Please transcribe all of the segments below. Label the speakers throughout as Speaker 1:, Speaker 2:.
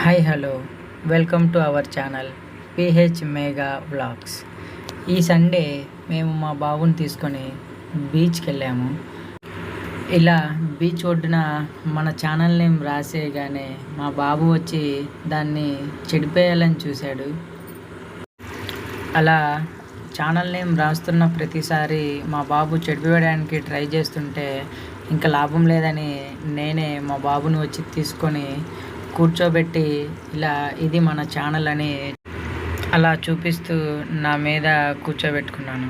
Speaker 1: Hi hello welcome to our channel pH mega vlogs. ఈ Sunday మేము మా బాబుని తీసుకొని బీచ్కి వెళ్ళాము. ఇలా బీచ్ ఒడ్డున మన ఛానల్ నేమ్ రాసేయగానే మా బాబు వచ్చి దాన్ని చెడిపేయాలని చూశాడు. అలా ఛానల్ నేమ్ రాస్తున్న ప్రతిసారి మా బాబు చెడిపేయడానికి ట్రై చేస్తుంటే ఇంకా లాభం లేదని నేనే మా బాబుని వచ్చి తీసుకొని కూర్చోబెట్టి ఇలా ఇది మన ఛానల్ అని అలా చూపిస్తూ నా మీద కూర్చోబెట్టుకున్నాను.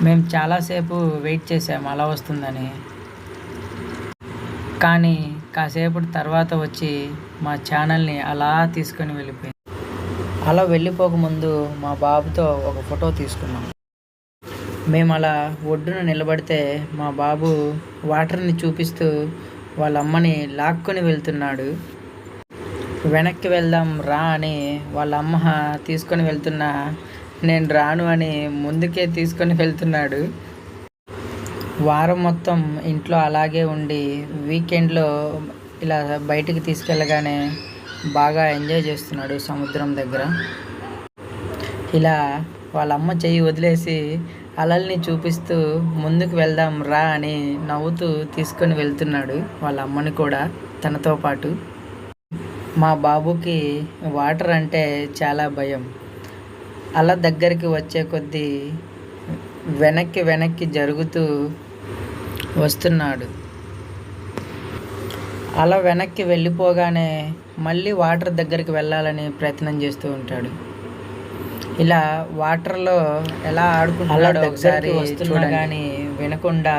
Speaker 1: మేము చాలాసేపు వెయిట్ చేసాము అలా వస్తుందని, కానీ కాసేపటి తర్వాత వచ్చి మా ఛానల్ని అలా తీసుకొని వెళ్ళిపోయింది. అలా వెళ్ళిపోకముందు మా బాబుతో ఒక ఫోటో తీసుకున్నాం. మేము అలా ఒడ్డున నిలబడితే మా బాబు వాటర్ని చూపిస్తూ వాళ్ళ అమ్మని లాక్కొని వెళ్తున్నాడు. వెనక్కి వెళ్దాం రా అని వాళ్ళ అమ్మ తీసుకొని వెళ్తున్నా నేను రాను అని ముందుకే తీసుకొని వెళ్తున్నాడు. వారం మొత్తం ఇంట్లో అలాగే ఉండి వీకెండ్లో ఇలా బయటికి తీసుకెళ్ళగానే బాగా ఎంజాయ్ చేస్తున్నాడు సముద్రం దగ్గర. ఇలా వాళ్ళ అమ్మ చెయ్యి వదిలేసి అలల్ని చూపిస్తూ ముందుకు వెళ్దాం రా అని నవ్వుతూ తీసుకొని వెళ్తున్నాడు వాళ్ళ అమ్మని కూడా తనతో పాటు. మా బాబుకి వాటర్ అంటే చాలా భయం. అలా దగ్గరికి వచ్చే కొద్దీ వెనక్కి జరుగుతూ వస్తున్నాడు. అలా వెనక్కి వెళ్ళిపోగానే మళ్ళీ వాటర్ దగ్గరికి వెళ్ళాలని ప్రయత్నం చేస్తూ ఉంటాడు. ఇలా వాటర్లో ఎలా ఆడుకుంటున్నాడో ఒకసారి వస్తున్నా కానీ వినకుండా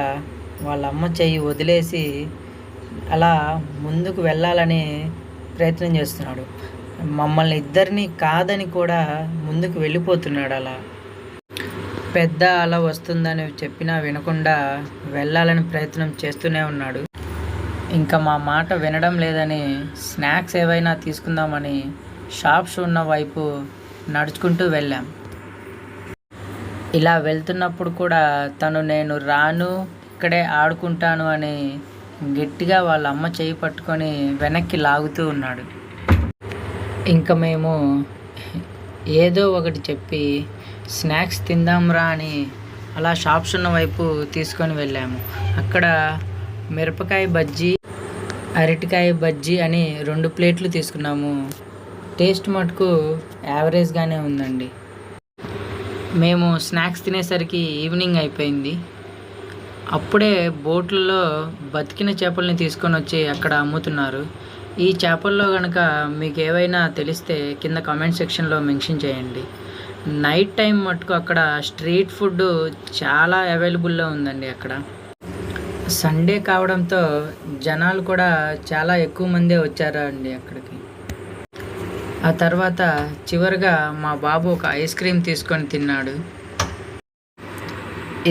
Speaker 1: వాళ్ళ అమ్మ చెయ్యి వదిలేసి అలా ముందుకు వెళ్ళాలని ప్రయత్నం చేస్తున్నాడు. మమ్మల్ని ఇద్దరిని కాదని కూడా ముందుకు వెళ్ళిపోతున్నాడు. అలా పెద్ద అలా వస్తుందని చెప్పినా వినకుండా వెళ్ళాలని ప్రయత్నం చేస్తూనే ఉన్నాడు. ఇంకా మా మాట వినడం లేదని స్నాక్స్ ఏవైనా తీసుకుందామని షాప్స్ ఉన్న వైపు నడుచుకుంటూ వెళ్ళాం. ఇలా వెళ్తున్నప్పుడు కూడా తను నేను రాను ఇక్కడే ఆడుకుంటాను అని గట్టిగా వాళ్ళ అమ్మ చేయి పట్టుకొని వెనక్కి లాగుతూ ఉన్నాడు. ఇంకా మేము ఏదో ఒకటి చెప్పి స్నాక్స్ తిందాంరా అని అలా షాప్స్ ఉన్న వైపు తీసుకొని వెళ్ళాము. అక్కడ మిరపకాయ బజ్జీ, అరటికాయ బజ్జీ అని 2 ప్లేట్లు తీసుకున్నాము. టేస్ట్ మటుకు యావరేజ్గానే ఉందండి. మేము స్నాక్స్ తినేసరికి ఈవినింగ్ అయిపోయింది. అప్పుడే బోట్లలో బతికిన చేపల్ని తీసుకొని వచ్చి అక్కడ అమ్ముతున్నారు. ఈ చేపల్లో కనుక మీకు ఏవైనా తెలిస్తే కింద కామెంట్ సెక్షన్లో మెన్షన్ చేయండి. నైట్ టైం మటుకు అక్కడ స్ట్రీట్ ఫుడ్ చాలా అవైలబుల్లో ఉందండి. అక్కడ సండే కావడంతో జనాలు కూడా చాలా ఎక్కువ మందే వచ్చారండి అక్కడికి. ఆ తర్వాత చివరిగా మా బాబు ఒక ఐస్ క్రీమ్ తీసుకొని తిన్నాడు.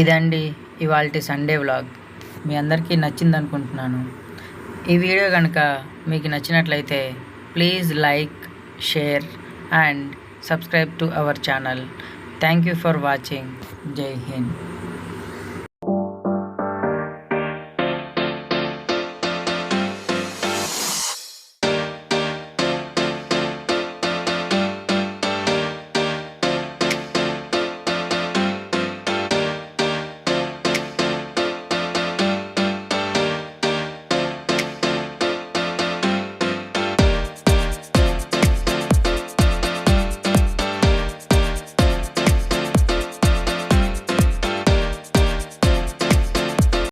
Speaker 1: ఇదండి ఇవాల్టి సండే వ్లాగ్. మీ అందరికీ నచ్చింది అనుకుంటున్నాను. ఈ వీడియో కనుక మీకు నచ్చినట్లయితే please like, share and subscribe to our channel. Thank you for watching. జై హింద్.